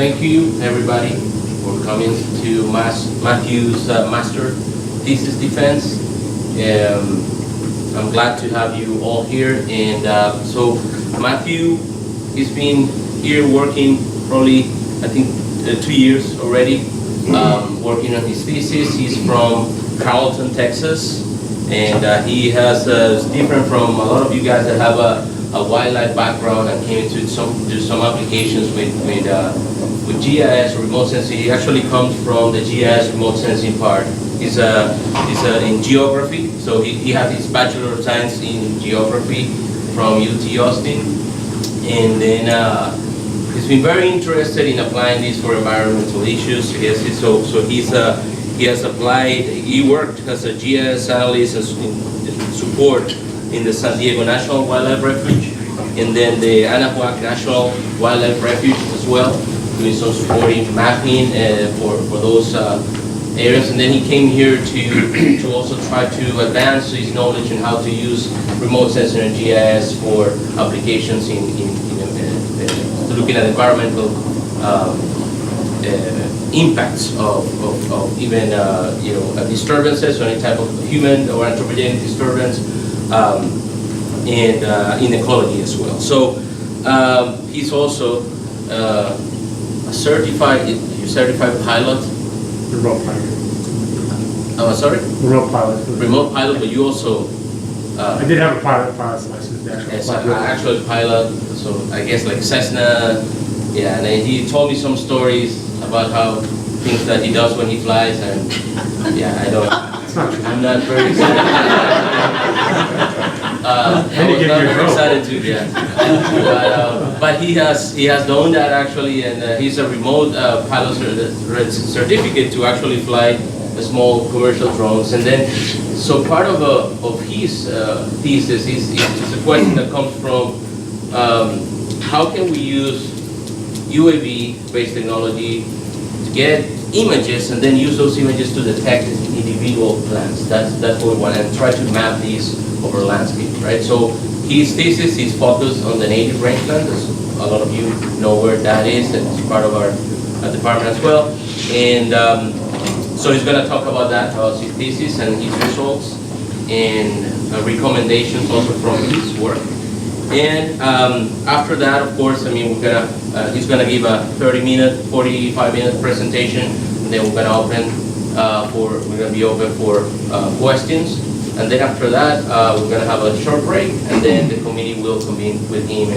thank you everybody for coming to Matthew's Master Thesis Defense. I'm glad to have you all here. And so Matthew, he's been here working probably, I think, 2 years already, working on his thesis. He's from Carrollton, Texas, and he has different from a lot of you guys that have a wildlife background and came into do some applications with GIS or remote sensing. He actually comes from the GIS remote sensing part. He's in geography, so he has his Bachelor of Science in Geography from UT Austin, and then he's been very interested in applying this for environmental issues. He worked as a GIS analyst and support in the San Diego National Wildlife Refuge, and then the Anahuac National Wildlife Refuge as well, doing some supporting mapping for those areas. And then he came here to also try to advance his knowledge in how to use remote sensing and GIS for applications in looking at environmental impacts of even disturbances or any type of human or anthropogenic disturbance, and in ecology as well. So he's also a certified pilot. Remote pilot. Oh, sorry? Remote pilot. Remote pilot, but you also... I did have a pilot's license. Actual pilot, so I guess like Cessna, yeah, and then he told me some stories about how things that he does when he flies, and yeah, I don't... It's not true. I'm not very excited. I was not very excited to, yeah. But he has done that actually, and he's a remote pilot certificate to actually fly the small commercial drones. And then, so part of his thesis is a question that comes from how can we use UAV-based technology to get images and then use those images to detect individual plants. That's what we want, and try to map these over landscape, right? So his thesis is focused on the native rangeland, as a lot of you know where that is, and it's part of our department as well. And so he's going to talk about that, about his thesis and his results, and recommendations also from his work. And after that, of course, I mean, he's going to give a 30-minute, 45-minute presentation, and then we're going to be open for questions. And then after that, we're going to have a short break, and then the committee will convene with him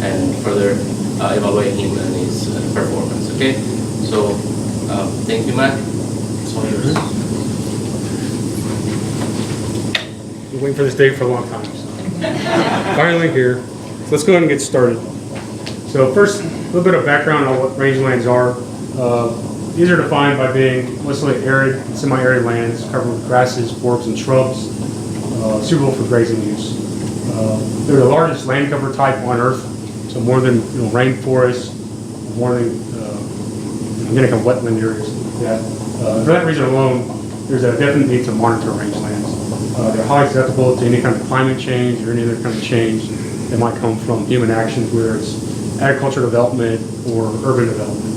and further evaluate him and his performance. Okay? So, thank you, Matt. It's all yours. Been waiting for this day for a long time. So. Finally here. So let's go ahead and get started. So first, a little bit of background on what rangelands are. These are defined by being mostly arid, semi-arid lands covered with grasses, forbs, and shrubs, suitable for grazing use. They're the largest land cover type on Earth, so more than rainforests, more than organic and wetland areas. For that reason alone, there's a definite need to monitor rangelands. They're highly susceptible to any kind of climate change or any other kind of change that might come from human actions, whether it's agricultural development or urban development.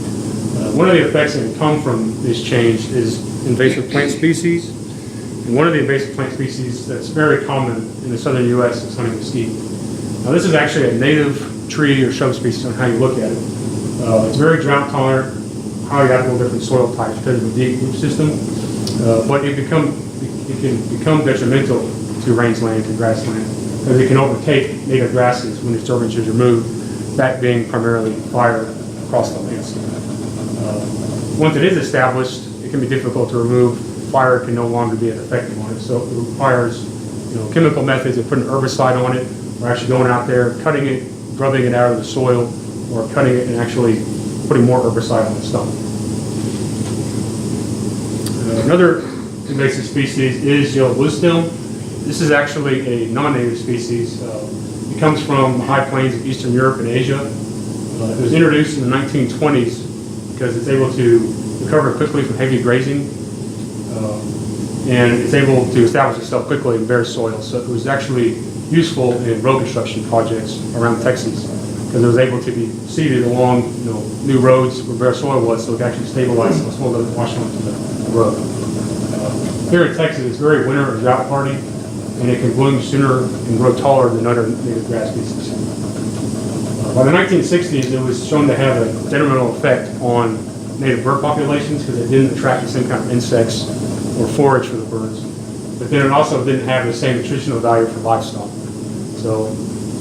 One of the effects that can come from this change is invasive plant species. And one of the invasive plant species that's very common in the southern U.S. is honey mesquite. Now this is actually a native tree or shrub species on how you look at it. It's very drought tolerant, highly adaptable to different soil types because of the deep root system. But it can become detrimental to rangeland and grassland because it can overtake native grasses when disturbance is removed, that being primarily fire across the landscape. Once it is established, it can be difficult to remove. Fire can no longer be as effective on it, so it requires chemical methods of putting herbicide on it, or actually going out there, cutting it, grubbing it out of the soil, or cutting it and actually putting more herbicide on the stump. Another invasive species is yellow bluestem. This is actually a non-native species. It comes from the high plains of Eastern Europe and Asia. It was introduced in the 1920s because it's able to recover quickly from heavy grazing, and it's able to establish itself quickly in bare soil. So it was actually useful in road construction projects around Texas because because it was able to be seeded along new roads where bare soil was, so it could actually stabilize the soil doesn't wash onto the road. Here in Texas, it's very winter or drought hardy, and it can bloom sooner and grow taller than other native grass species. By the 1960s, it was shown to have a detrimental effect on native bird populations because it didn't attract the same kind of insects or forage for the birds. But then it also didn't have the same nutritional value for livestock. So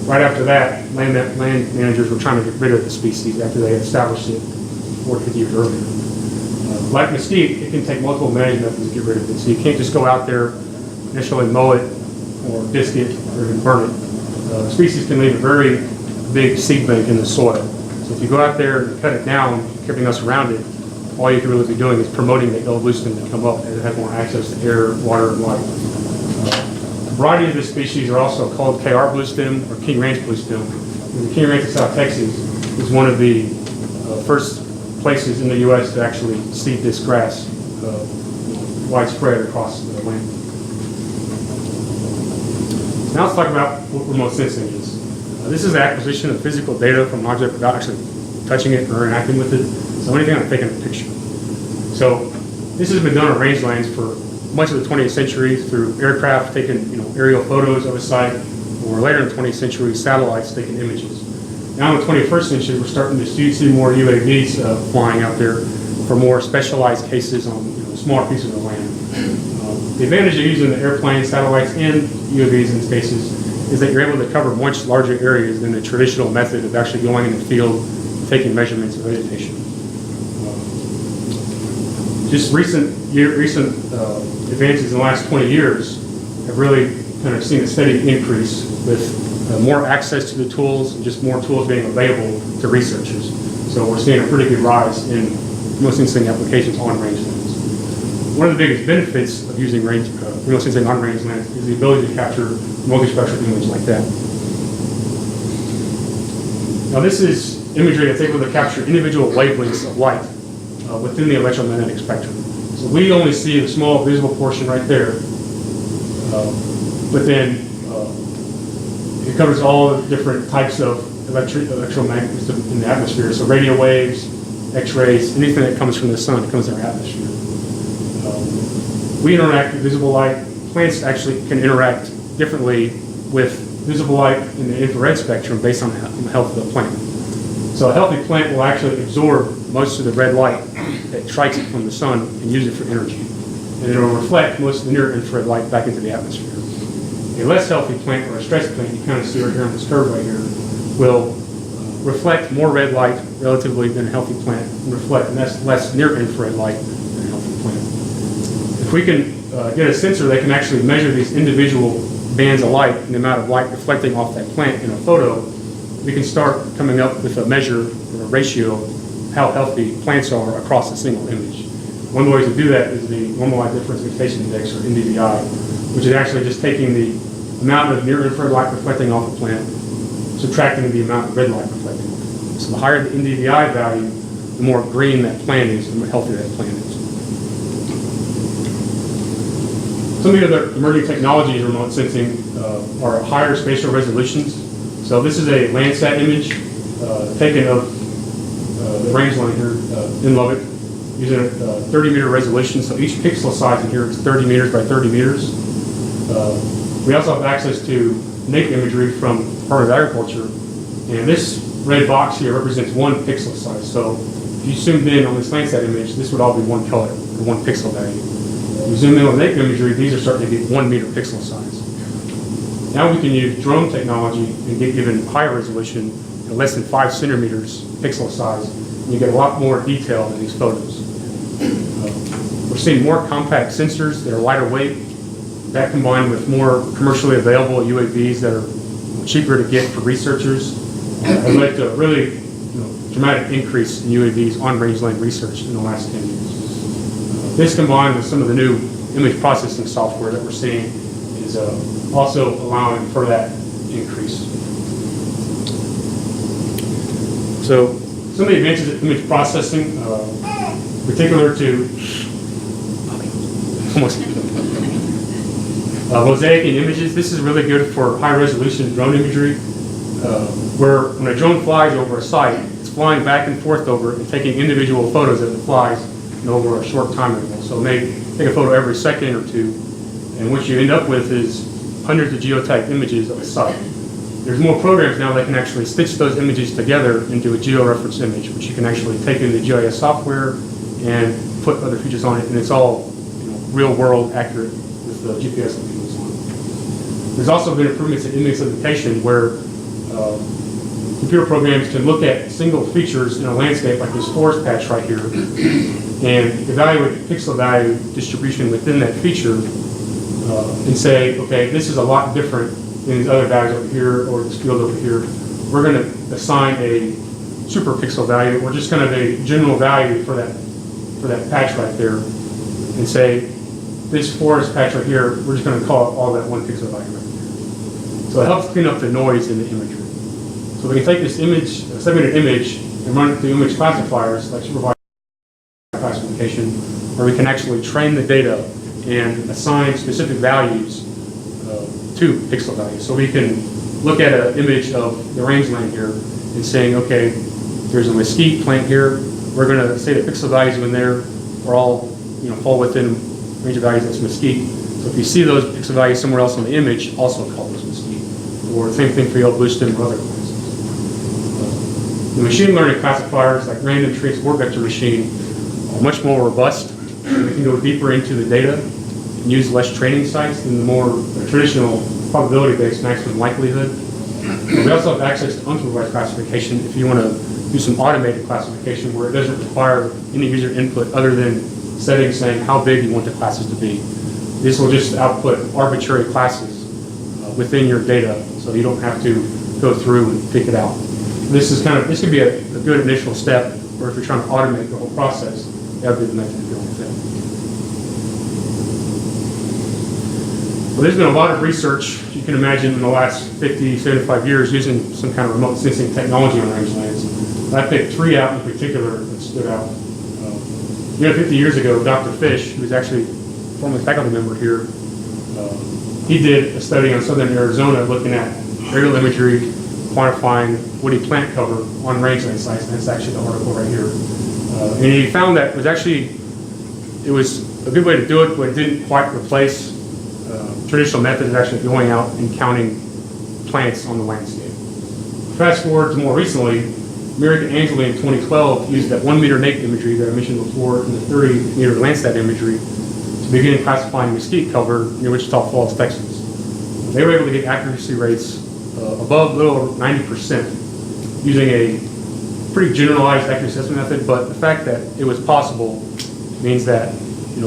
right after that, land managers were trying to get rid of the species after they had established it 40, 50 years earlier. Like mesquite, it can take multiple management methods to get rid of it. So you can't just go out there, initially mow it, or disc it, or even burn it. The species can leave a very big seed bank in the soil. So if you go out there and cut it down, everything else around it, all you can really be doing is promoting the Bluestem to come up and it has more access to air, water, and light. A variety of the species are also called KR Bluestem or King Ranch Bluestem. The King Ranch of South Texas is one of the first places in the U.S. to actually seed this grass widespread across the land. Now let's talk about what remote sensing is. This is the acquisition of physical data from an object without actually touching it or interacting with it. So anything I'm taking a picture. So this has been done on rangelands for much of the 20th century through aircraft taking aerial photos of a site, or later in the 20th century, satellites taking images. Now in the 21st century, we're starting to see more UAVs flying out there for more specialized cases on smaller pieces of land. The advantage of using the airplane, satellites, and UAVs in these cases is that you're able to cover much larger areas than the traditional method of actually going in the field, taking measurements of vegetation. Just recent advances in the last 20 years have really kind of seen a steady increase with more access to the tools and just more tools being available to researchers. So we're seeing a pretty good rise in remote sensing applications on rangelands. One of the biggest benefits of using remote sensing on rangelands is the ability to capture multi-spectral image like that. Now this is imagery that's able to capture individual wavelengths of light within the electromagnetic spectrum. So we only see the small visible portion right there, but then it covers all the different types of electromagnetism in the atmosphere. So radio waves, X-rays, anything that comes from the sun, it comes in our atmosphere. We interact with visible light. Plants actually can interact differently with visible light in the infrared spectrum based on the health of the plant. So a healthy plant will actually absorb most of the red light that strikes it from the sun and use it for energy. And it will reflect most of the near-infrared light back into the atmosphere. A less healthy plant or a stressed plant, you kind of see right here on this curve right here, will reflect more red light relatively than a healthy plant and reflect less near-infrared light than a healthy plant. If we can get a sensor that can actually measure these individual bands of light and the amount of light reflecting off that plant in a photo, we can start coming up with a measure or a ratio of how healthy plants are across a single image. One way to do that is the Normalized Difference Vegetation Index, or NDVI, which is actually just taking the amount of near-infrared light reflecting off a plant, subtracting the amount of red light reflecting off the plant. So the higher the NDVI value, the more green that plant is, the more healthier that plant is. Some of the other emerging technologies in remote sensing are higher spatial resolutions. So this is a Landsat image taken of the rangeland here in Lubbock using a 30-meter resolution. So each pixel size in here is 30 meters by 30 meters. We also have access to naked imagery from the Department of Agriculture. And this red box here represents one pixel size. So if you zoomed in on this Landsat image, this would all be one color, or one pixel value. If you zoom in on naked imagery, these are starting to get 1 meter pixel size. Now we can use drone technology and get even higher resolution, less than 5 centimeters pixel size, and you get a lot more detail in these photos. We're seeing more compact sensors that are lighter weight. That combined with more commercially available UAVs that are cheaper to get for researchers has led to a really dramatic increase in UAVs on rangeland research in the last 10 years. This combined with some of the new image processing software that we're seeing is also allowing for that increase. So some of the advances in image processing, particular to mosaic in images, this is really good for high resolution drone imagery. where when a drone flies over a site, it's flying back and forth over it and taking individual photos as it flies over a short time interval. So it may take a photo every second or two, and what you end up with is hundreds of geotagged images of a site. There's more programs now that can actually stitch those images together into a georeference image, which you can actually take into GIS software and put other features on it, and it's all real world accurate with the GPS tools on it. There's also been improvements in image segmentation where computer programs can look at single features in a landscape like this forest patch right here and evaluate the pixel value distribution within that feature and say, okay, this is a lot different than these other values over here or this field over here. We're going to assign a super pixel value or just kind of a general value for that patch right there and say, this forest patch right here, we're just going to call it all that one pixel value right there. So it helps clean up the noise in the imagery. So we can take this image, a segmented image, and run it through image classifiers like supervised classification, where we can actually train the data and assign specific values to pixel values. So we can look at an image of the rangeland here and saying, okay, there's a mesquite plant here. We're going to say the pixel values in there are all, fall within range of values that's mesquite. So if you see those pixel values somewhere else on the image, also call those mesquite. Or the same thing for yellow bluestem or other classes. The machine learning classifiers like random trace or vector machine are much more robust. We can go deeper into the data and use less training sites than the more traditional probability-based maximum likelihood. We also have access to unsupervised classification if you want to do some automated classification where it doesn't require any user input other than settings saying how big you want the classes to be. This will just output arbitrary classes within your data, so you don't have to go through and pick it out. This could be a good initial step, or if you're trying to automate the whole process, that would be the method to go with it. Well, there's been a lot of research, you can imagine, in the last 50, 75 years using some kind of remote sensing technology on rangelands. I picked three out in particular that stood out. 50 years ago, Dr. Fish, who's actually a former faculty member here, he did a study on southern Arizona looking at aerial imagery, quantifying woody plant cover on rangeland sites, and that's actually the article right here. And he found that it was a good way to do it, but it didn't quite replace traditional methods of actually going out and counting plants on the landscape. Fast forward to more recently, Merrick and Angeli in 2012 used that 1 meter naked imagery that I mentioned before and the 30 meter Landsat imagery to begin classifying mesquite cover near Wichita Falls, Texas. They were able to get accuracy rates above a little over 90% using a pretty generalized accuracy assessment method, but the fact that it was possible means that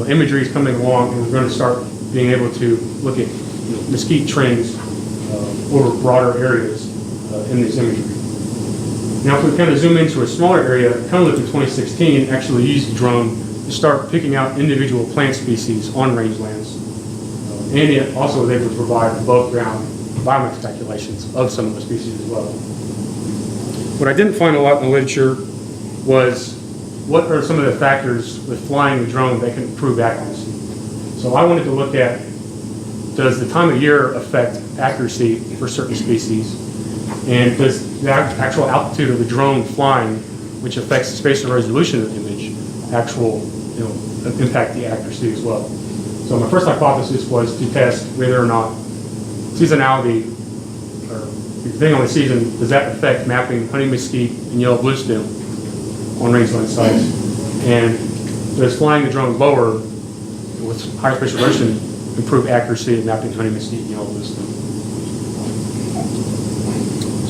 imagery is coming along and we're going to start being able to look at mesquite trends over broader areas in this imagery. Now, if we kind of zoom into a smaller area, Cunliffe in 2016 actually used the drone to start picking out individual plant species on rangelands. And it also was able to provide above ground biomass calculations of some of the species as well. What I didn't find a lot in the literature was what are some of the factors with flying the drone that can improve accuracy. So I wanted to look at, does the time of year affect accuracy for certain species? And does the actual altitude of the drone flying, which affects the spatial resolution of the image, impact the accuracy as well? So my first hypothesis was to test whether or not seasonality, or depending on the season, does that affect mapping honey mesquite and yellow bluestem on rangeland sites? And does flying the drone lower with higher spatial resolution improve accuracy in mapping honey mesquite and yellow bluestem?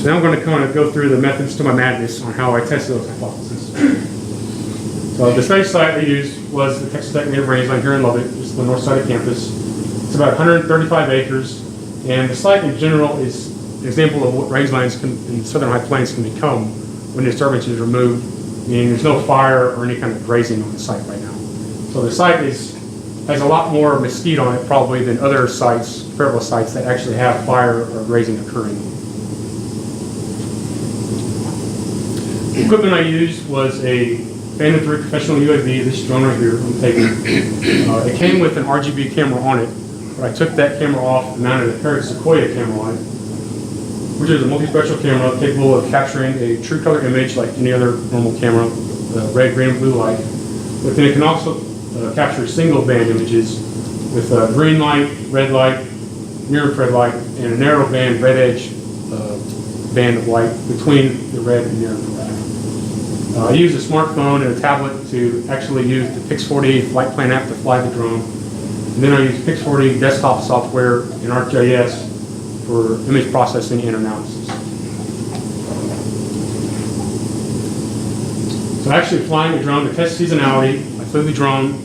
So now I'm going to kind of go through the methods to my madness on how I tested those hypotheses. So the study site I used was the Texas Panhandle rangeland here in Lubbock, just the north side of campus. It's about 135 acres, and the site in general is an example of what rangelands in southern high plains can become when disturbance is removed, meaning there's no fire or any kind of grazing on the site right now. So the site has a lot more mesquite on it probably than other sites, comparable sites that actually have fire or grazing occurring. The equipment I used was a Phantom 3 professional UAV, this drone right here I'm taking. It came with an RGB camera on it, but I took that camera off and mounted a Parrot Sequoia camera on it. which is a multispectral camera capable of capturing a true color image like any other normal camera, red, green, and blue light. But then it can also capture single band images with green light, red light, near infrared light, and a narrow band red edge band of light between the red and near infrared. I use a smartphone and a tablet to actually use the Pix4D flight plan app to fly the drone. And then I use Pix4D desktop software in ArcGIS for image processing and analysis. So actually flying the drone to test seasonality, I flew the drone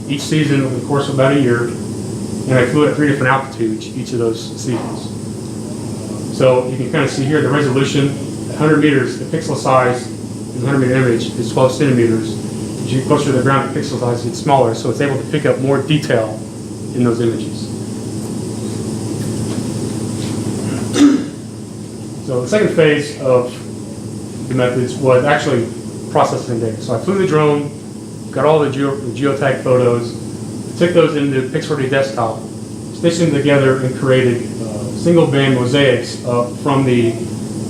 each season over the course of about a year, and I flew at 3 different altitudes each of those seasons. So you can kind of see here the resolution, 100 meters, the pixel size in the 100-meter image is 12 centimeters. As you get closer to the ground, the pixel size gets smaller, so it's able to pick up more detail in those images. So the second phase of the methods was actually processing data. So I flew the drone, got all the geotag photos, took those into Pix4D desktop, stitched them together, and created single band mosaics from the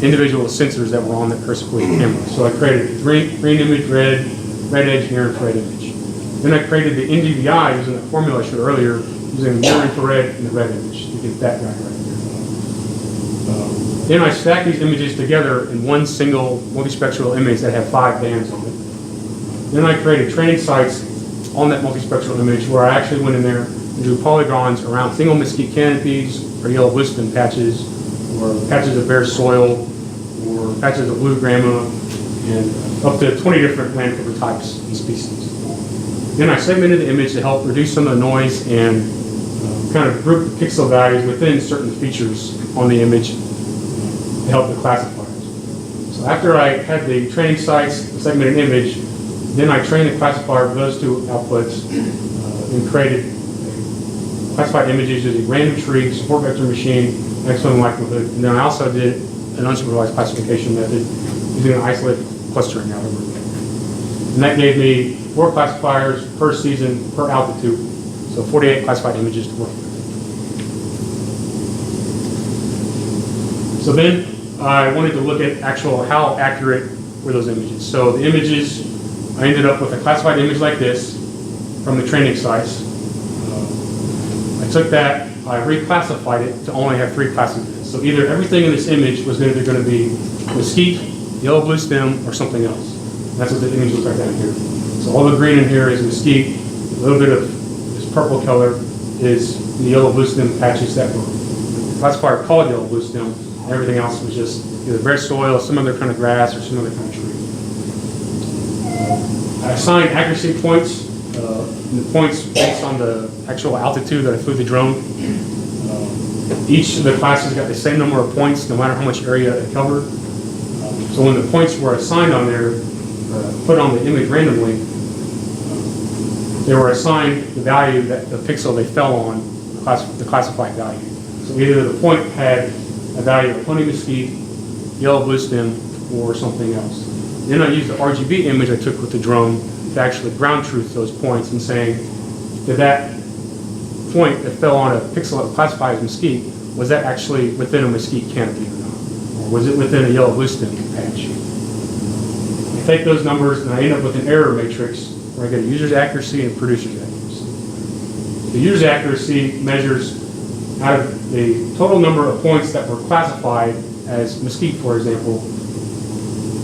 individual sensors that were on the Persepolis camera. So I created green image, red edge, near infrared image. Then I created the NDVI using the formula I showed earlier, using the near infrared and the red image to get that guy right there. Then I stacked these images together in one single multispectral image that had 5 bands on it. Then I created training sites on that multispectral image where I actually went in there and drew polygons around single mesquite canopies or yellow bluestem patches or patches of bare soil or patches of blue grama and up to 20 different land cover types and species. Then I segmented the image to help reduce some of the noise and kind of group the pixel values within certain features on the image to help the classifiers. So after I had the training sites, the segmented image, then I trained the classifier with those 2 outputs and created classified images using random tree, support vector machine, maximum likelihood, and then I also did an unsupervised classification method using an isolated clustering algorithm. And that gave me 4 classifiers per season, per altitude, so 48 classified images to work with. So then I wanted to look at how accurate were those images. So the images, I ended up with a classified image like this from the training sites. I took that, I reclassified it to only have 3 classes. So either everything in this image was either going to be mesquite, yellow bluestem, or something else. And that's what the image looks like down here. So all the green in here is mesquite, a little bit of this purple color is the yellow bluestem patches that were classified called yellow bluestem. Everything else was just either bare soil, some other kind of grass, or some other kind of tree. I assigned accuracy points, the points based on the actual altitude that I flew the drone. Each of the classes got the same number of points, no matter how much area it covered. So when the points were assigned on there, put on the image randomly, they were assigned the value that the pixel they fell on, the classified value. So either the point had a value of honey mesquite, yellow bluestem, or something else. Then I used the RGB image I took with the drone to actually ground truth those points and saying, did that point that fell on a pixel that classified as mesquite, was that actually within a mesquite canopy or not? Or was it within a yellow bluestem patch? I take those numbers and I end up with an error matrix where I get a user's accuracy and a producer's accuracy. The user's accuracy measures out of the total number of points that were classified as mesquite, for example,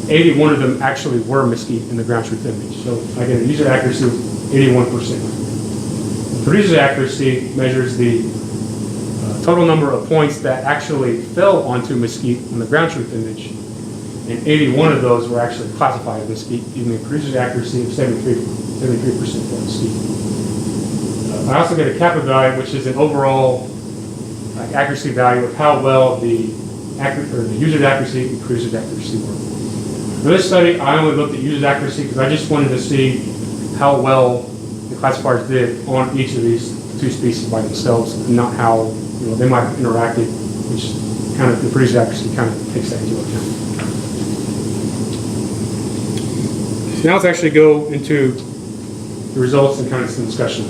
81 of them actually were mesquite in the ground truth image. So I get a user accuracy of 81%. The producer's accuracy measures the total number of points that actually fell onto mesquite in the ground truth image, and 81 of those were actually classified as mesquite, giving a producer's accuracy of 73% for mesquite. I also get a kappa value, which is an overall accuracy value of how well the user's accuracy and producer's accuracy work. For this study, I only looked at user's accuracy because I just wanted to see how well the classifiers did on each of these 2 species by themselves, and not how they might have interacted, which kind of the producer's accuracy kind of takes that into account. So now let's actually go into the results and kind of some discussion.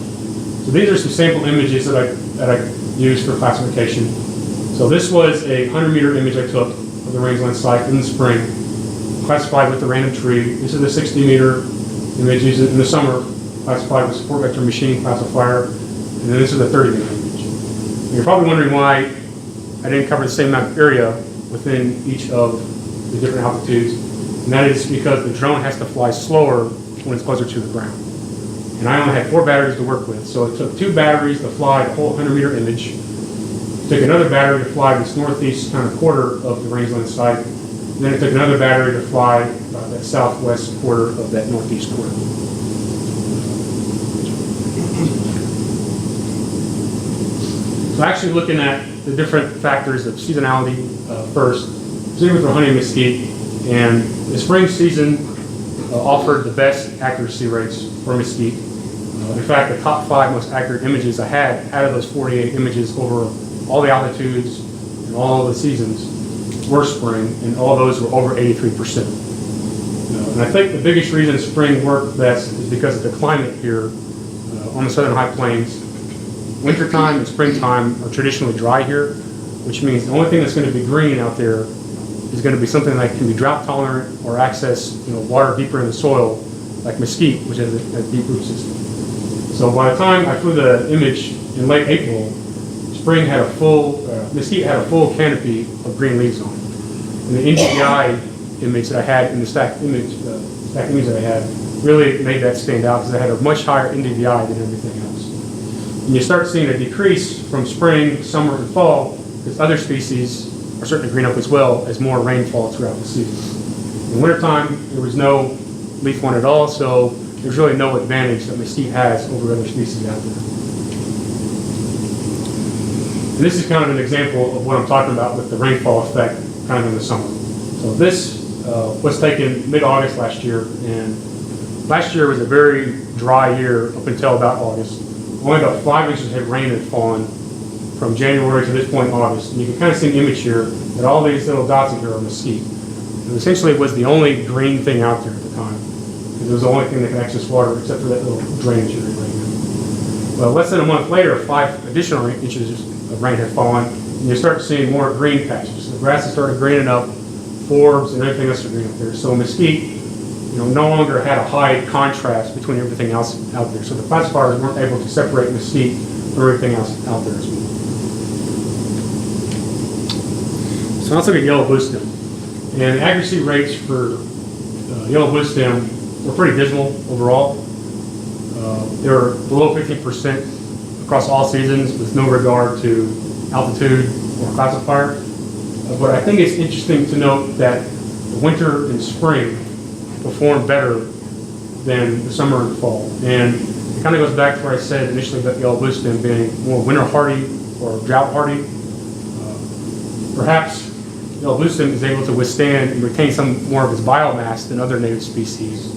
So these are some sample images that I used for classification. So this was a 100-meter image I took of the rangeland site in the spring, classified with the random tree. This is the 60-meter image used in the summer, classified with support vector machine classifier, and then this is the 30-meter image. And you're probably wondering why I didn't cover the same amount of area within each of the different altitudes, and that is because the drone has to fly slower when it's closer to the ground. And I only had 4 batteries to work with, so it took 2 batteries to fly the whole 100-meter image. It took another battery to fly this northeast kind of quarter of the rangeland site. And then it took another battery to fly that southwest quarter of that northeast quarter. So actually looking at the different factors of seasonality first, beginning with the honey mesquite, and the spring season offered the best accuracy rates for mesquite. In fact, the top 5 most accurate images I had out of those 48 images over all the altitudes and all the seasons were spring, and all those were over 83%. And I think the biggest reason spring worked best is because of the climate here on the southern high plains. Wintertime and springtime are traditionally dry here, which means the only thing that's going to be green out there is going to be something that can be drought tolerant or access water deeper in the soil, like mesquite, which has a deep root system. So by the time I flew the image in late April, spring had a full, mesquite had a full canopy of green leaves on it. And the NDVI image that I had in the stacked image that I had really made that stand out because I had a much higher NDVI than everything else. And you start seeing a decrease from spring, summer, and fall because other species are starting to green up as well as more rain falls throughout the season. In wintertime, there was no leaf one at all, so there's really no advantage that mesquite has over other species out there. And this is kind of an example of what I'm talking about with the rainfall effect kind of in the summer. So this was taken mid-August last year, and last year was a very dry year up until about August. Only about 5 inches of rain had fallen from January to this point in August. And you can kind of see an image here that all these little dots in here are mesquite. And essentially it was the only green thing out there at the time. It was the only thing that could access water except for that little drainage area right now. Well, less than a month later, 5 additional inches of rain had fallen, and you start seeing more green patches. The grasses started greening up, forbs, and everything else started greening up there. So mesquite, no longer had a high contrast between everything else out there. So the classifiers weren't able to separate mesquite from everything else out there as well. So let's look at yellow bluestem. And the accuracy rates for yellow bluestem were pretty dismal overall. They were below 15% across all seasons with no regard to altitude or classifier. But I think it's interesting to note that the winter and spring perform better than the summer and fall. And it kind of goes back to where I said initially about yellow bluestem being more winter hardy or drought hardy. Perhaps yellow bluestem is able to withstand and retain some more of its biomass than other native species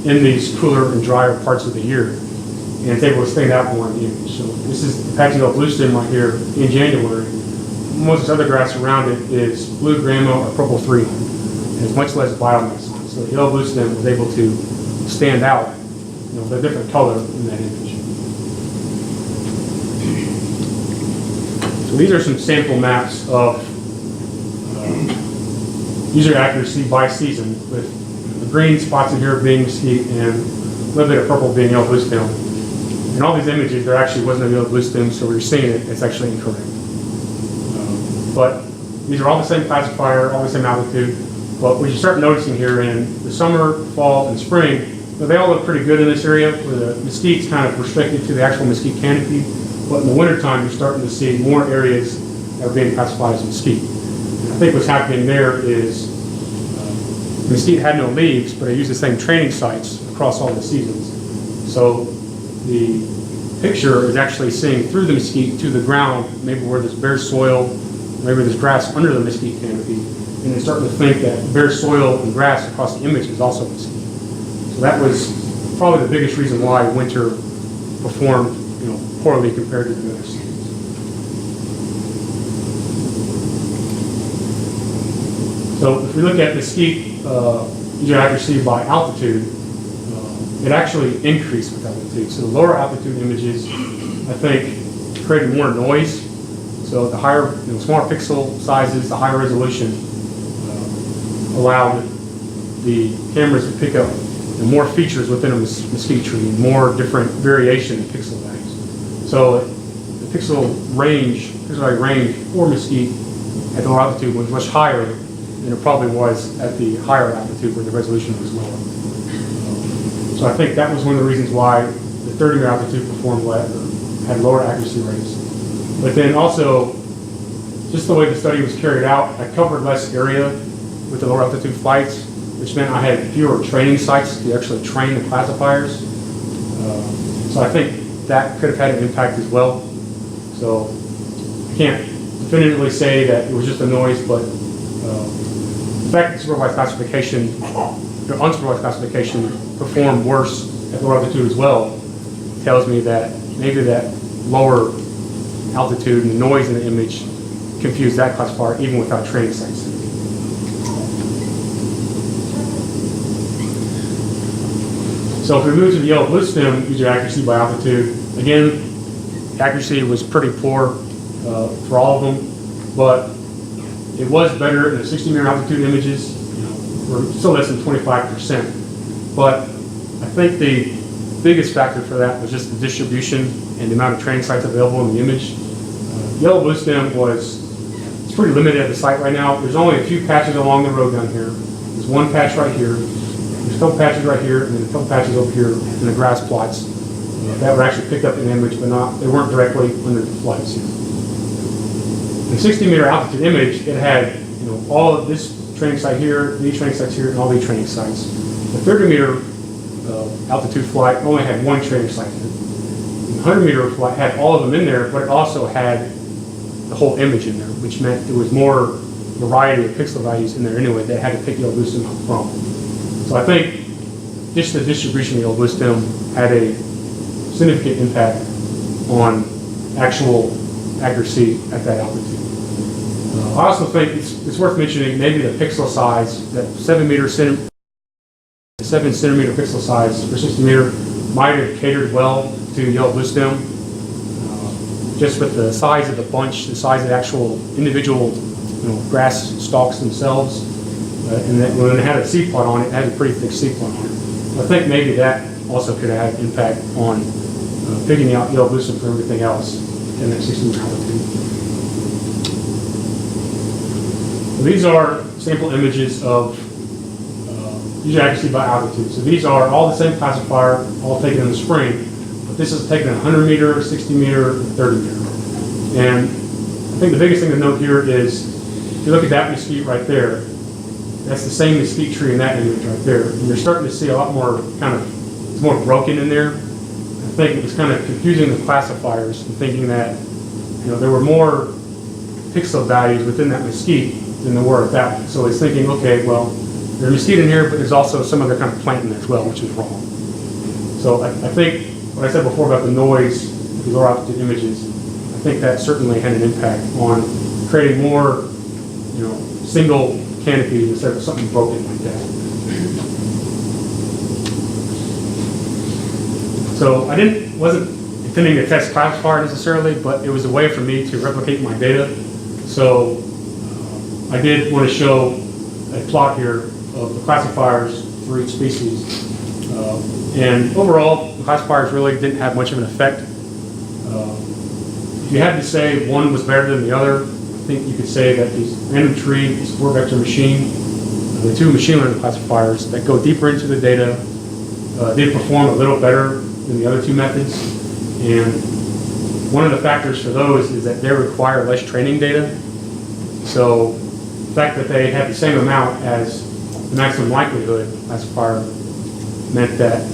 in these cooler and drier parts of the year. And it's able to stand out more in the image. So this is the patch of yellow bluestem right here in January. Most of the other grass around it is blue grama or purple 3. And it's much less biomass. So the yellow bluestem was able to stand out, the different color in that image. So these are some sample maps of user accuracy by season, with the green spots in here being mesquite and a little bit of purple being yellow bluestem. In all these images, there actually wasn't a yellow bluestem, so when you're seeing it, it's actually incorrect. But these are all the same classifier, all the same altitude. But what you start noticing here in the summer, fall, and spring, they all look pretty good in this area where the mesquite's kind of restricted to the actual mesquite canopy. But in the wintertime, you're starting to see more areas that are being classified as mesquite. And I think what's happening there is mesquite had no leaves, but I used the same training sites across all the seasons. So the picture is actually seeing through the mesquite to the ground, maybe where there's bare soil, maybe there's grass under the mesquite canopy, and they're starting to think that bare soil and grass across the image is also mesquite. So that was probably the biggest reason why winter performed poorly compared to the other seasons. So if we look at mesquite user accuracy by altitude, it actually increased with altitude. So the lower altitude images, I think, created more noise. So the higher, smaller pixel sizes, the higher resolution, allowed the cameras to pick up more features within a mesquite tree, more different variation in pixel values. So the pixel range for mesquite at the low altitude was much higher than it probably was at the higher altitude where the resolution was lower. So I think that was one of the reasons why the 30-meter altitude had lower accuracy rates. But then also, just the way the study was carried out, I covered less area with the lower altitude flights, which meant I had fewer training sites to actually train the classifiers. So I think that could have had an impact as well. So I can't definitively say that it was just a noise, but the fact that supervised classification, the unsupervised classification performed worse at lower altitude as well tells me that maybe that lower altitude and the noise in the image confused that classifier even without training sites. So if we move to the yellow bluestem user accuracy by altitude, again, accuracy was pretty poor for all of them, but it was better in the 60-meter altitude images. We're still less than 25%. But I think the biggest factor for that was just the distribution and the amount of training sites available in the image. Yellow bluestem it's pretty limited at the site right now. There's only a few patches along the road down here. There's one patch right here. There's a couple patches right here, and then a couple patches over here in the grass plots that were actually picked up in the image, but they weren't directly under the flights. The 60-meter altitude image, it had all of this training site here, these training sites here, and all these training sites. The 30-meter altitude flight only had one training site. The 100-meter flight had all of them in there, but it also had the whole image in there, which meant there was more variety of pixel values in there anyway that had to pick yellow bluestem up from. So I think just the distribution of yellow bluestem had a significant impact on actual accuracy at that altitude. I also think it's worth mentioning maybe the pixel size, that 7 centimeter pixel size for 60 meter might have catered well to yellow bluestem. Just with the size of the bunch, the size of the actual individual grass stalks themselves, and that when it had a seed plot on it, it had a pretty thick seed plot on it. So I think maybe that also could have had impact on picking out yellow bluestem from everything else in that 60-meter altitude. So these are sample images of user accuracy by altitude. So these are all the same classifier, all taken in the spring, but this is taken at 100 meter, 60 meter, and 30 meter. And I think the biggest thing to note here is, if you look at that mesquite right there, that's the same mesquite tree in that image right there. And you're starting to see a lot more it's more broken in there. I think it was kind of confusing the classifiers and thinking that, there were more pixel values within that mesquite than there were at that one. So it's thinking, okay, well, there's mesquite in here, but there's also some other kind of plant in there as well, which is wrong. So I think what I said before about the noise, the lower altitude images, I think that certainly had an impact on creating more, single canopies instead of something broken like that. So I wasn't intending to test classifier necessarily, but it was a way for me to replicate my data. So I did want to show a plot here of the classifiers for each species. And overall, the classifiers really didn't have much of an effect. If you had to say one was better than the other, I think you could say that these random tree, these 4-vector machine, the two machine learning classifiers that go deeper into the data did perform a little better than the other two methods. And one of the factors for those is that they require less training data. So the fact that they had the same amount as the maximum likelihood classifier meant that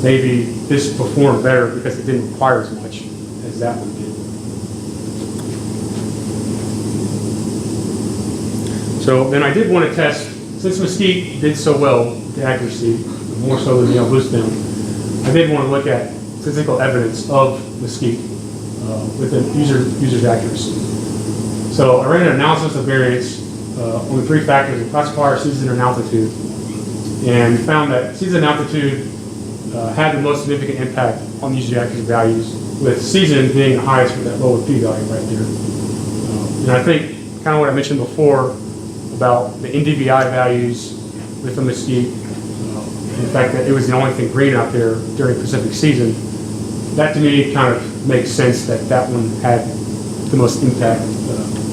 maybe this performed better because it didn't require as much as that one did. So then I did want to test, since mesquite did so well, the accuracy, more so than the yellow bluestem, I did want to look at statistical evidence of mesquite with the user's accuracy. So I ran an analysis of variance on the 3 factors of classifier, season, and altitude, and found that season and altitude had the most significant impact on the user accuracy values, with season being the highest with that lower p-value right there. And I think, kind of what I mentioned before, about the NDVI values with the mesquite. In fact, that it was the only thing green out there during Pacific season. That to me kind of makes sense that that one had the most impact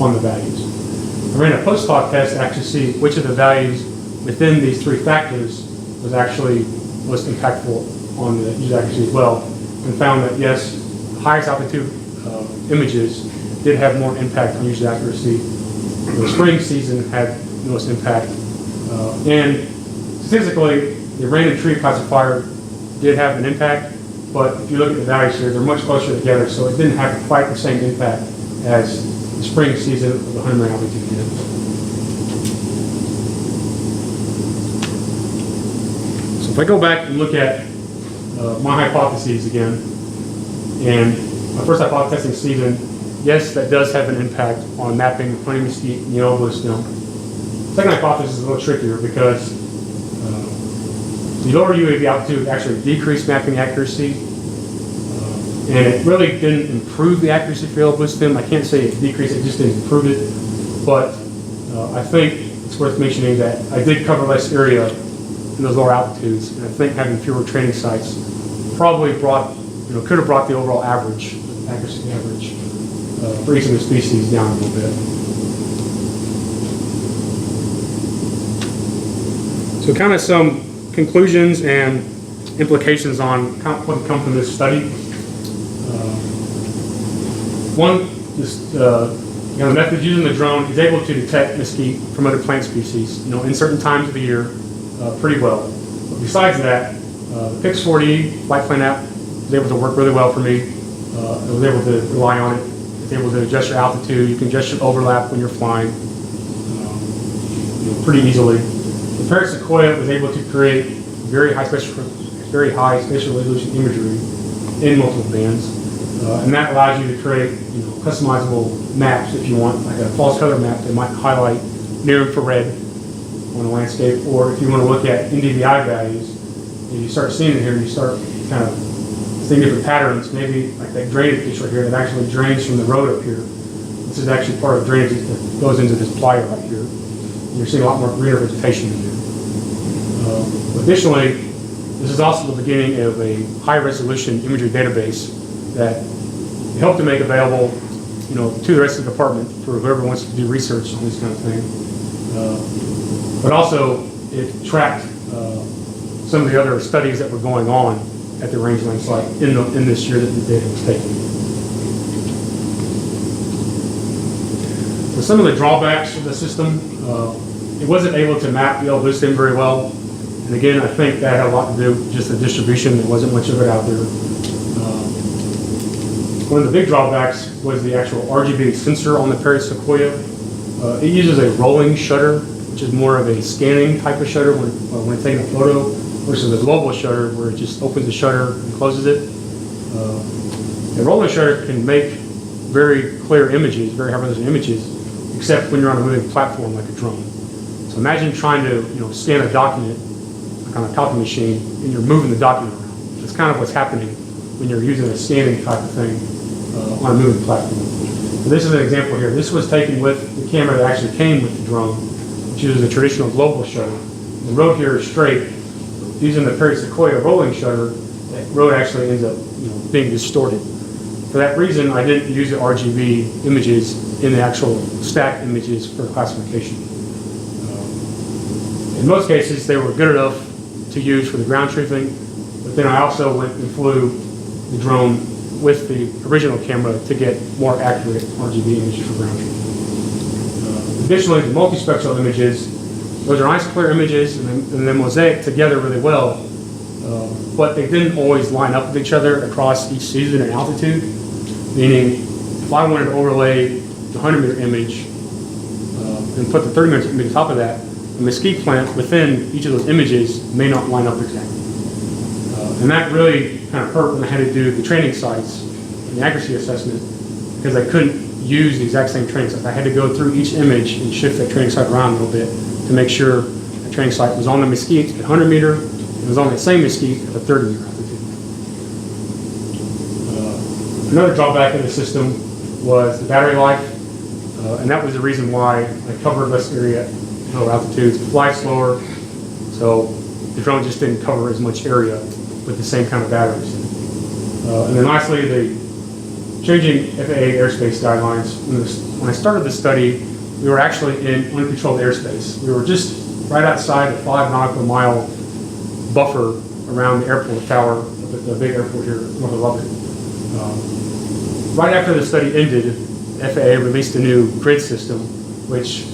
on the values. I ran a post-hoc test to actually see which of the values within these three factors was actually most impactful on the user accuracy as well, and found that yes, highest altitude images did have more impact on user accuracy. The spring season had the most impact, and statistically, the random tree classifier did have an impact, but if you look at the values here, they're much closer together, so it didn't have quite the same impact as the spring season of the 100 altitude did. So if I go back and look at my hypotheses again, and my first hypothesizing season, yes, that does have an impact on mapping honey mesquite and yellow bluestem. Second hypothesis is a little trickier because the lower UAV altitude actually decreased mapping accuracy, and it really didn't improve the accuracy for yellow bluestem. I can't say it decreased, it just didn't improve it, but I think it's worth mentioning that I did cover less area in those lower altitudes, and I think having fewer training sites probably brought, could have brought the overall average, accuracy average, for each of the species down a little bit. So kind of some conclusions and implications on what come from this study. The method using the drone is able to detect mesquite from other plant species, in certain times of the year, pretty well. But besides that, the Pix4D flight plan app was able to work really well for me. I was able to rely on it. It's able to adjust your altitude. You can adjust your overlap when you're flying pretty easily. The Parrot Sequoia was able to create very high spatial resolution imagery in multiple bands, and that allows you to create customizable maps if you want, like a false color map that might highlight near infrared on a landscape, or if you want to look at NDVI values, and you start seeing it here, you start kind of seeing different patterns, maybe like that drainage piece right here that actually drains from the road up here. This is actually part of drainage that goes into this playa right here. You're seeing a lot more greener vegetation in there. Additionally, this is also the beginning of a high-resolution imagery database that we hope to make available, to the rest of the department for whoever wants to do research on this kind of thing. But also, it tracked some of the other studies that were going on at the rangeland site in this year that the data was taken. So some of the drawbacks of the system, it wasn't able to map the yellow bluestem very well. And again, I think that had a lot to do with just the distribution. There wasn't much of it out there. One of the big drawbacks was the actual RGB sensor on the Parrot Sequoia. It uses a rolling shutter, which is more of a scanning type of shutter when it's taking a photo, versus a global shutter where it just opens the shutter and closes it. A rolling shutter can make very clear images, very high-resolution images, except when you're on a moving platform like a drone. So imagine trying to scan a document like on a copy machine, and you're moving the document around. That's kind of what's happening when you're using a scanning type of thing on a moving platform. So this is an example here. This was taken with the camera that actually came with the drone, which uses a traditional global shutter. The road here is straight. Using the Parrot Sequoia rolling shutter, that road actually ends up being distorted. For that reason, I didn't use the RGB images in the actual stack images for classification. In most cases, they were good enough to use for the ground truthing, but then I also went and flew the drone with the original camera to get more accurate RGB images for ground truthing. Additionally, the multispectral images, those are nice clear images, and they mosaic together really well, but they didn't always line up with each other across each season and altitude, meaning if I wanted to overlay the 100-meter image and put the 30-meter image on top of that, the mesquite plant within each of those images may not line up exactly. And that really kind of hurt when I had to do the training sites and the accuracy assessment, because I couldn't use the exact same training site. I had to go through each image and shift that training site around a little bit to make sure the training site was on the mesquite at 100 meter, and was on the same mesquite at a 30 meter altitude. Another drawback of the system was the battery life, and that was the reason why I covered less area lower altitudes, fly slower. So the drone just didn't cover as much area with the same kind of batteries. And then lastly, the changing Faa Air Space Guidelines. When I started the study, we were actually in uncontrolled airspace. We were just right outside the 5 nautical mile buffer around the airport tower, the big airport here north of Lubbock. Right after the study ended, FAA released a new grid system, which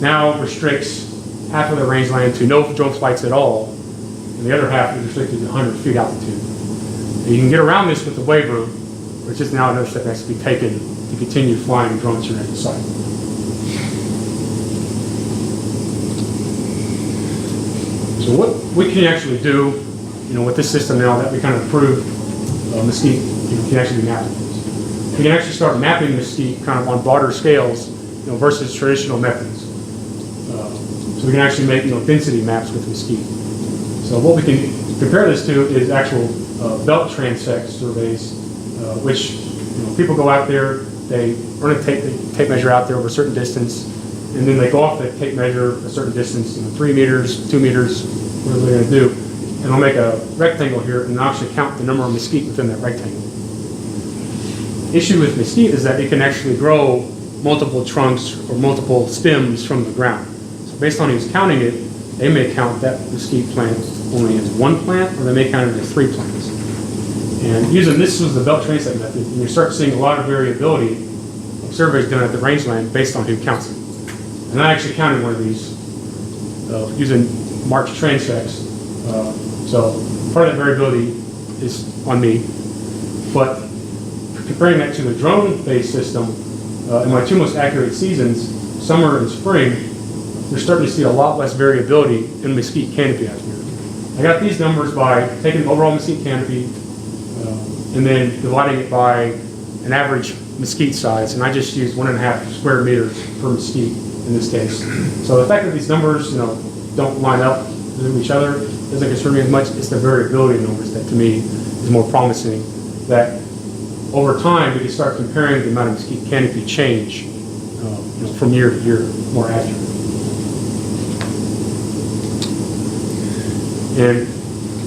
now restricts half of the rangeland to no drone flights at all, and the other half is restricted to 100 feet altitude. And you can get around this with the waiver, which is now another step that has to be taken to continue flying drones here at the site. So what we can actually do, with this system now that we kind of proved mesquite can actually be mapped. We can actually start mapping mesquite kind of on broader scales, versus traditional methods. So we can actually make density maps with mesquite. So what we can compare this to is actual belt transect surveys, which people go out there, they run a tape measure out there over a certain distance, and then they go off the tape measure a certain distance, 3 meters, 2 meters, whatever they're going to do, and they'll make a rectangle here and they'll actually count the number of mesquite within that rectangle. Issue with mesquite is that it can actually grow multiple trunks or multiple stems from the ground. So based on who's counting it, they may count that mesquite plant only as 1 plant, or they may count it as 3 plants. And using this as the belt transect method, you start seeing a lot of variability of surveys done at the rangeland based on who counts it. And I actually counted one of these using March transects. So part of that variability is on me. But comparing that to the drone-based system, in my 2 most accurate seasons, summer and spring, we're starting to see a lot less variability in mesquite canopy out here. I got these numbers by taking the overall mesquite canopy and then dividing it by an average mesquite size, and I just used 1.5 square meters per mesquite in this case. So the fact that these numbers, don't line up with each other doesn't concern me as much. It's the variability numbers that, to me, is more promising. That over time we can start comparing the amount of mesquite canopy change, from year to year, more accurately. And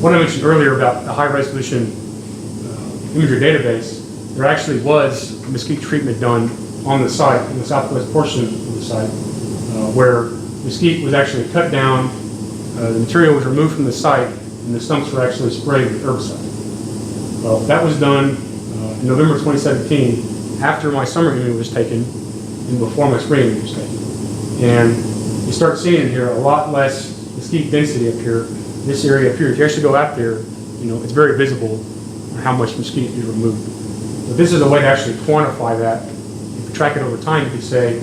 what I mentioned earlier about the high-resolution imagery database, there actually was mesquite treatment done on the site, in the southwest portion of the site, where mesquite was actually cut down, the material was removed from the site, and the stumps were actually sprayed with herbicide. Well, that was done in November 2017, after my summer image was taken and before my spring image was taken. And you start seeing here a lot less mesquite density up here. This area up here, if you actually go out there, it's very visible how much mesquite is removed. But this is a way to actually quantify that. If you track it over time, you could say,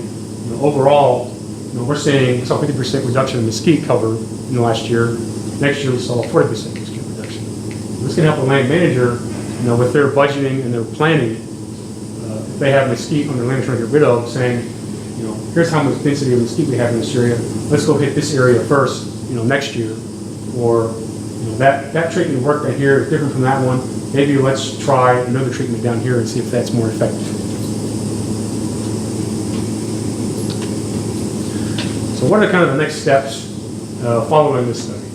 overall, we're seeing some 50% reduction in mesquite cover in the last year. Next year we saw a 40% mesquite reduction. This can help a land manager, with their budgeting and their planning. If they have mesquite on their land trying to get rid of, saying, here's how much density of mesquite we have in this area. Let's go hit this area first, next year. Or that treatment worked down here is different from that one. Maybe let's try another treatment down here and see if that's more effective. So what are kind of the next steps following this study?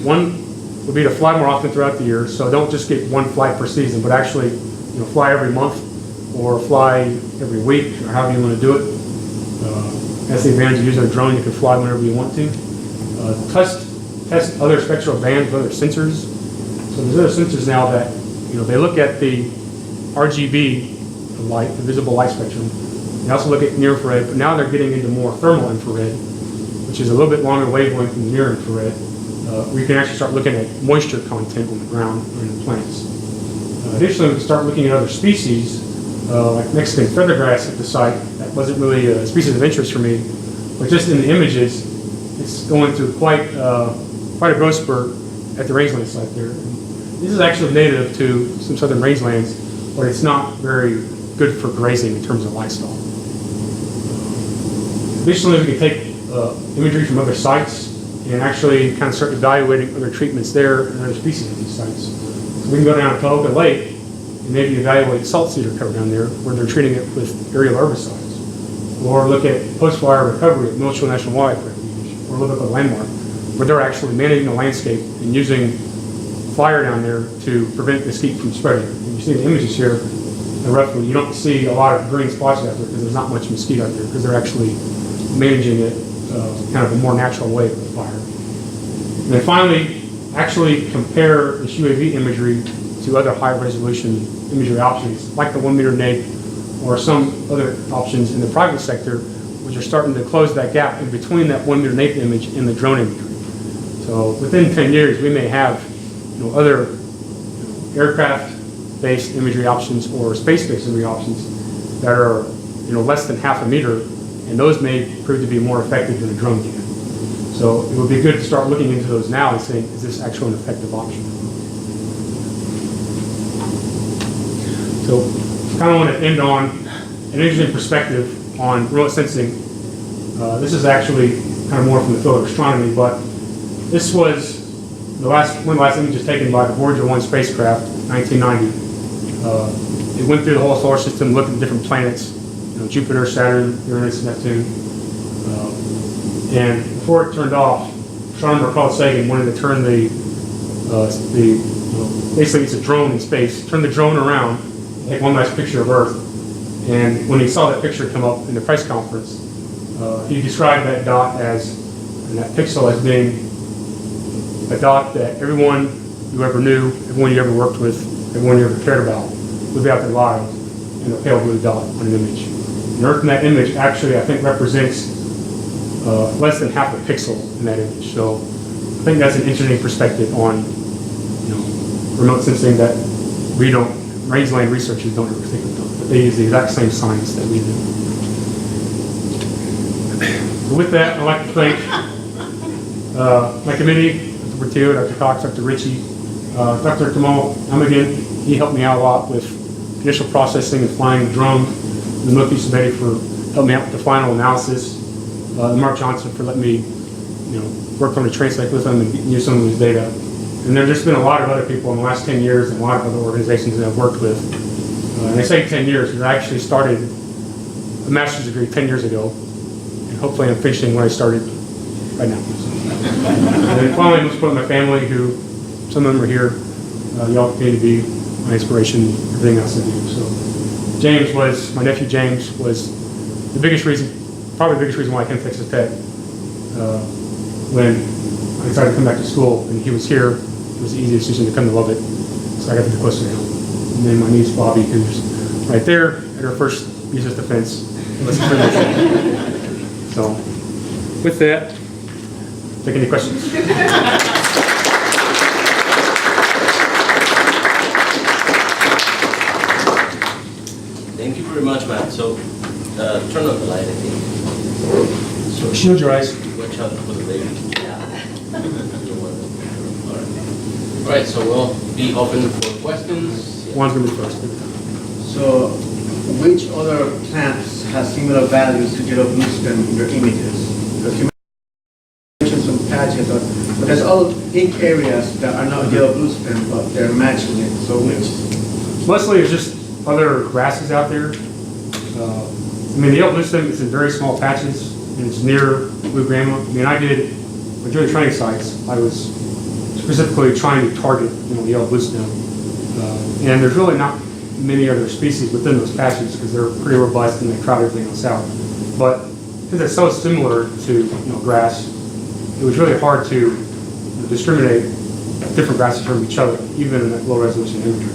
One would be to fly more often throughout the year. So don't just get 1 flight per season, but actually fly every month or fly every week, or however you want to do it. That's the advantage of using a drone. You can fly whenever you want to. Test other spectral bands with other sensors. So there's other sensors now that, they look at the RGB light, the visible light spectrum. They also look at near infrared, but now they're getting into more thermal infrared, which is a little bit longer wavelength than near infrared, where you can actually start looking at moisture content on the ground or in the plants. Additionally, we can start looking at other species, like Mexican feathergrass at the site. That wasn't really a species of interest for me, but just in the images, it's going through quite a growth spurt at the rangeland site there. This is actually native to some southern rangelands, but it's not very good for grazing in terms of livestock. Additionally, we can take imagery from other sites and actually kind of start evaluating other treatments there and other species of these sites. So we can go down to Toluca Lake and maybe evaluate salt cedar cover down there where they're treating it with aerial herbicides. Or look at post-fire recovery at Milcho National Wildlife Refuge, or a little bit of a landmark, where they're actually managing the landscape and using fire down there to prevent mesquite from spreading. And you see the images here, and roughly you don't see a lot of green spots out there because there's not much mesquite out there because they're actually managing it kind of a more natural way with the fire. And then finally, actually compare this UAV imagery to other high resolution imagery options like the 1 meter NAIC or some other options in the private sector, which are starting to close that gap in between that 1 meter NAIC image and the drone imagery. So within 10 years, we may have other aircraft-based imagery options or space-based imagery options that are less than half a meter, and those may prove to be more effective than a drone can. So it would be good to start looking into those now and saying, is this actually an effective option? So I kind of want to end on an interesting perspective on remote sensing. This is actually kind of more from the field of astronomy, but this was one of the last images taken by the Voyager 1 spacecraft, 1990. It went through the whole solar system, looked at different planets, Jupiter, Saturn, Uranus, Neptune. And before it turned off, astronomer Carl Sagan wanted to turn basically it's a drone in space, turn the drone around, take one last picture of Earth. And when he saw that picture come up in the press conference, he described that dot and that pixel as being a dot that everyone you ever knew, everyone you ever worked with, everyone you ever cared about lived out their lives in a pale blue dot on an image. And Earth in that image actually, I think, represents less than half a pixel in that image. So I think that's an interesting perspective on remote sensing that we don't, rangeland researchers don't ever think about, but they use the exact same science that we do. So with that, I'd like to thank my committee, Dr. Bertillo, Dr. Cox, Dr. Ritchie, Dr. Kamal Amagan. He helped me out a lot with initial processing and flying the drone, the Mookie Subedi for helping me out with the final analysis, Mark Johnson for letting me work on the translate with him and use some of his data. And there's just been a lot of other people in the last 10 years and a lot of other organizations that I've worked with. And I say 10 years because I actually started a master's degree 10 years ago. And hopefully I'm finishing what I started right now. And then finally, I'm just putting my family, who some of them are here. Y'all continue to be my inspiration, everything else I do. So my nephew James was the biggest reason, probably the biggest reason why I came to Texas Tech. When I decided to come back to school and he was here, it was the easiest decision to come to love it. So I got to be closer to him. And then my niece Bobby, who's right there at her first useless defense. So with that, take any questions. Thank you very much, Matt. So turn on the light, I think. So shield your eyes. Watch out for the baby. All right, so we'll be open for questions. One's going to be first. So, which other plants have similar values to yellow bluestem in their images? Because you mentioned some patches, but there's all pink areas that are not yellow bluestem, but they're matching it. So which? Mostly it's just other grasses out there. The yellow bluestem is in very small patches, and it's near blue grama. During training sites, I was specifically trying to target the yellow bluestem. And there's really not many other species within those patches because they're pretty robust and they crowd everything else out. But because it's so similar to grass, it was really hard to discriminate different grasses from each other, even in that low resolution imagery.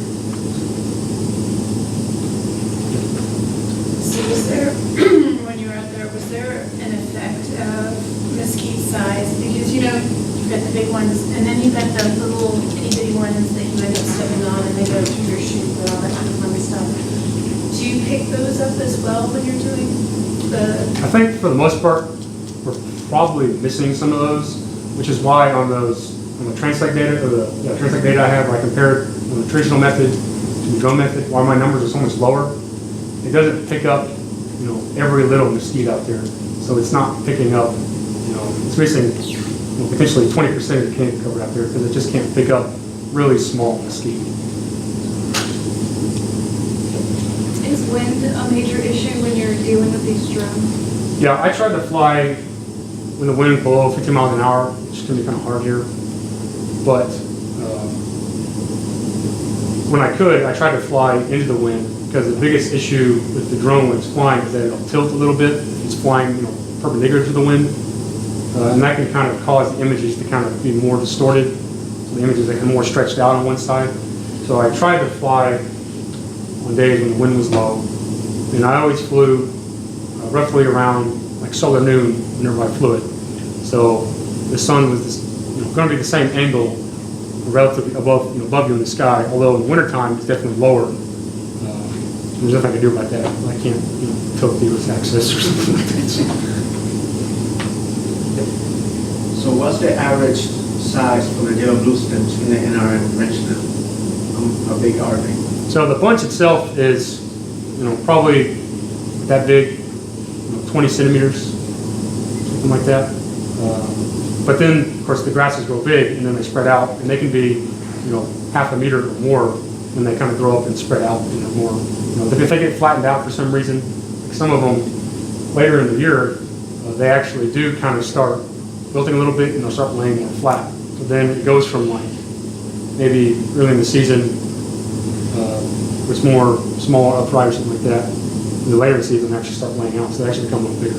So was there, when you were out there, was there an effect of mesquite size? Because you've got the big ones, and then you've got the little itty bitty ones that you end up stepping on, and they go through your shoe and all that kind of fun stuff. Do you pick those up as well when you're doing the? I think for the most part, we're probably missing some of those, which is why on the translate data, or the translate data I have, I compared the traditional method to the drone method, why my numbers are so much lower. It doesn't pick up, every little mesquite out there. So it's not picking up, it's missing potentially 20% of the canopy cover out there because it just can't pick up really small mesquite. Is wind a major issue when you're dealing with these drones? Yeah, I tried to fly when the wind below 50 miles an hour, it's going to be kind of hard here. But when I could, I tried to fly into the wind, because the biggest issue with the drone when it's flying is that it'll tilt a little bit if it's flying, perpendicular to the wind. And that can kind of cause the images to kind of be more distorted. So the images are more stretched out on one side. So I tried to fly on days when the wind was low. And I always flew roughly around like solar noon whenever I flew it. So the sun was going to be the same angle relatively above you in the sky, although in the wintertime it's definitely lower. There's nothing I can do about that. I can't tilt the Earth's axis or something like that. So what's the average size for the yellow bluestems in the NRM rangeland? How big are they? So the bunch itself is, probably that big, 20 centimeters, something like that. But then, of course, the grasses grow big and then they spread out, and they can be, half a meter or more when they kind of grow up and spread out, more. If they get flattened out for some reason, like some of them later in the year, they actually do kind of start wilting a little bit and they'll start laying more flat. So then it goes from like maybe early in the season, it's more smaller upright or something like that. And the later in the season, they actually start laying out, so they actually become a little bigger.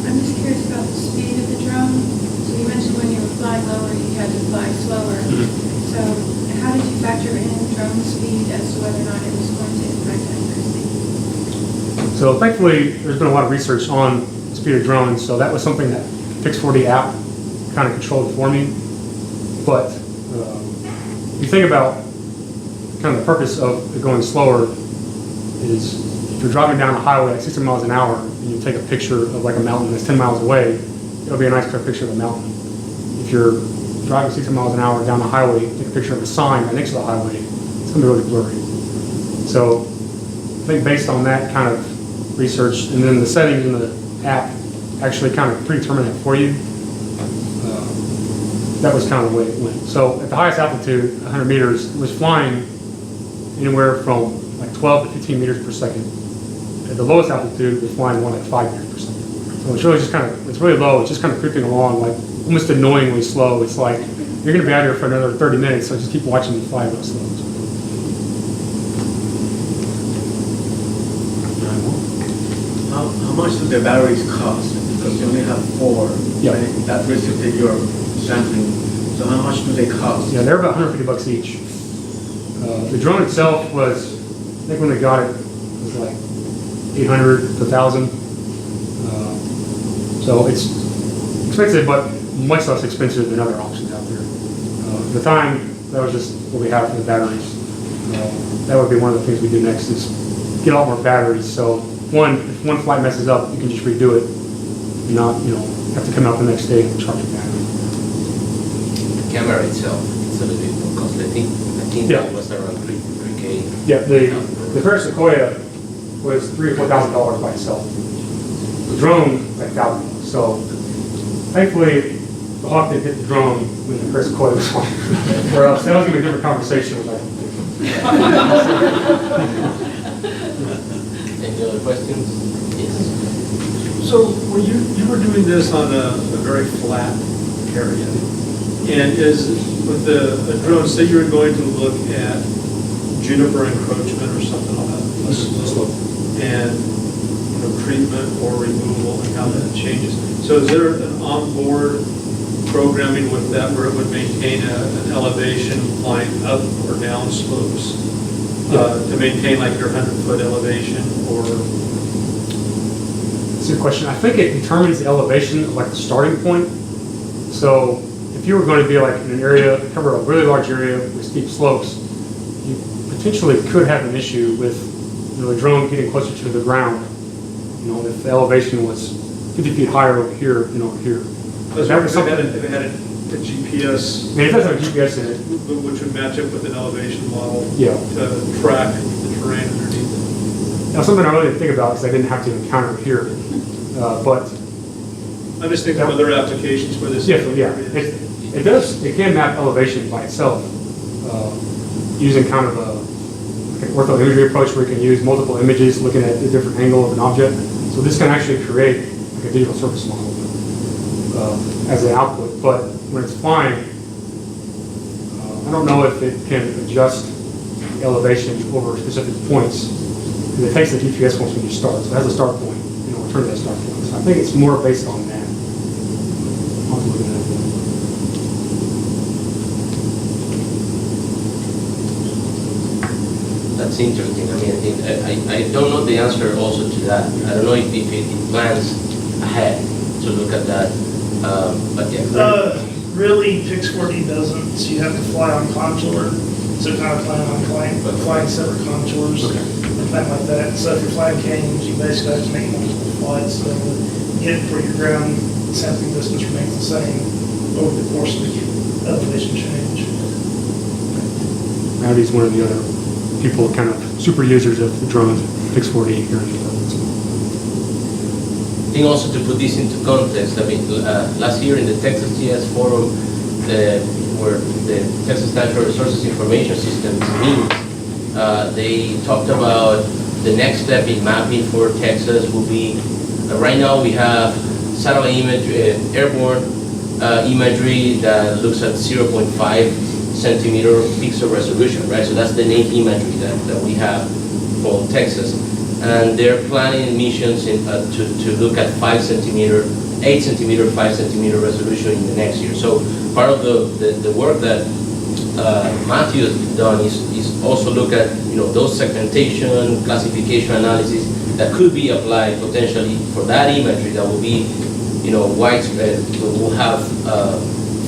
I'm just curious about the speed of the drone. So you mentioned when you were flying lower, you had to fly slower. So how did you factor in drone speed as to whether or not it was going to impact accuracy? So thankfully, there's been a lot of research on the speed of drones, so that was something that Pix4D app kind of controlled for me. But you think about kind of the purpose of going slower is if you're driving down a highway at 60 miles an hour and you take a picture of like a mountain that's 10 miles away, it'll be a nice clear picture of the mountain. If you're driving 60 miles an hour down the highway, take a picture of a sign right next to the highway, it's going to be really blurry. So I think based on that kind of research, and then the settings in the app actually kind of predetermine that for you, that was kind of the way it went. So at the highest altitude, 100 meters, it was flying anywhere from like 12 to 15 meters per second. At the lowest altitude, it was flying more like 5 meters per second. So it's really just kind of, it's really low, it's just kind of creeping along, like almost annoyingly slow. It's like, you're going to be out here for another 30 minutes, so just keep watching me fly real slow. How much do the batteries cost? Because you only have 4 that receive your sampling. So how much do they cost? Yeah, they're about $150 each. The drone itself was, I think when we got it, it was like 800 to 1,000. So it's expensive, but much less expensive than other options out there. At the time, that was just what we had for the batteries. That would be one of the things we do next is get a lot more batteries. So if one flight messes up, you can just redo it and not, have to come out the next day and charge your battery. The camera itself, it's a little bit more costly. I think Yeah. that was around 3K. Yeah, the first Sequoia was $3,000 or $4,000 by itself. The drone, like $1,000. So thankfully, the Hawk didn't hit the drone when the first Sequoia was on. Or else that was going to be a different conversation. Any other questions? Yes. So when you were doing this on a very flat area, and with a drone, say you were going to look at juniper encroachment or something on that slope, and treatment or removal and how that changes. So is there an onboard programming with that where it would maintain an elevation flying up or down slopes to maintain like your 100-foot elevation or? That's a good question. I think it determines the elevation of like the starting point. So if you were going to be like in an area, cover a really large area with steep slopes, you potentially could have an issue with the drone getting closer to the ground. If the elevation was 50 feet higher over here than over here. If it had a GPS, I mean, it does have a GPS in it. which would match up with an elevation model Yeah. to track the terrain underneath it. Now, something I really didn't think about because I didn't have to encounter it here. But I'm just thinking of other applications where this. it can map elevation by itself using kind of an ortho imagery approach where you can use multiple images looking at a different angle of an object. So this can actually create like a digital surface model as an output, but when it's flying, I don't know if it can adjust elevation over specific points, because it takes the GPS points when you start, so it has a start point, return to that start point. So I think it's more based on that. I'll have to look at that. That's interesting. I mean, I don't know the answer also to that. I don't know if it plans ahead to look at that, but yeah. Really, Pix4D doesn't, so you have to fly on contour, so kind of plan on flying separate contours and plan like that. So if you're flying canyons, you basically have to make multiple flights, so get where your ground sampling distance remains the same over the course of the elevation change. Rowdy's one of the other people, kind of super users of the drones, Pix4D here in Florida. I think also to put this into context, I mean, last year in the Texas GS Forum, where the Texas Natural Resources Information Systems meet, they talked about the next step in mapping for Texas will be, right now we have satellite imagery, airborne imagery that looks at 0.5 centimeter pixel resolution, right? So that's the native imagery that we have from Texas. And they're planning missions to look at 5 centimeter, 8 centimeter, 5 centimeter resolution in the next year. So part of the work that Matthew has done is also look at those segmentation, classification analysis that could be applied potentially for that imagery that will be widespread. We'll have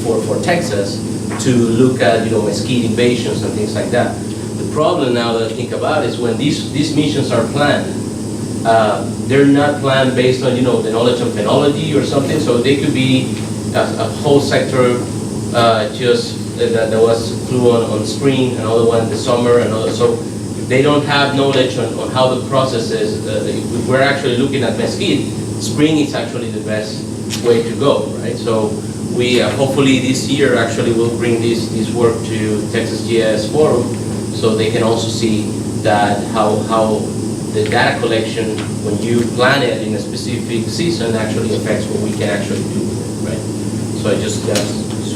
for Texas to look at mesquite invasions and things like that. The problem now that I think about is when these missions are planned, they're not planned based on the knowledge of phenology or something. So they could be a whole sector just that flew on spring, another one in the summer, another. So they don't have knowledge on how the process is. If we're actually looking at mesquite, spring is actually the best way to go, right? So we hopefully this year actually will bring this work to Texas GIS Forum, so they can also see that how the data collection, when you plan it in a specific season, actually affects what we can actually do with it, right? So I just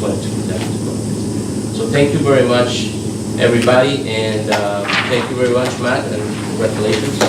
wanted to put that into context. So thank you very much, everybody, and thank you very much, Matt, and congratulations.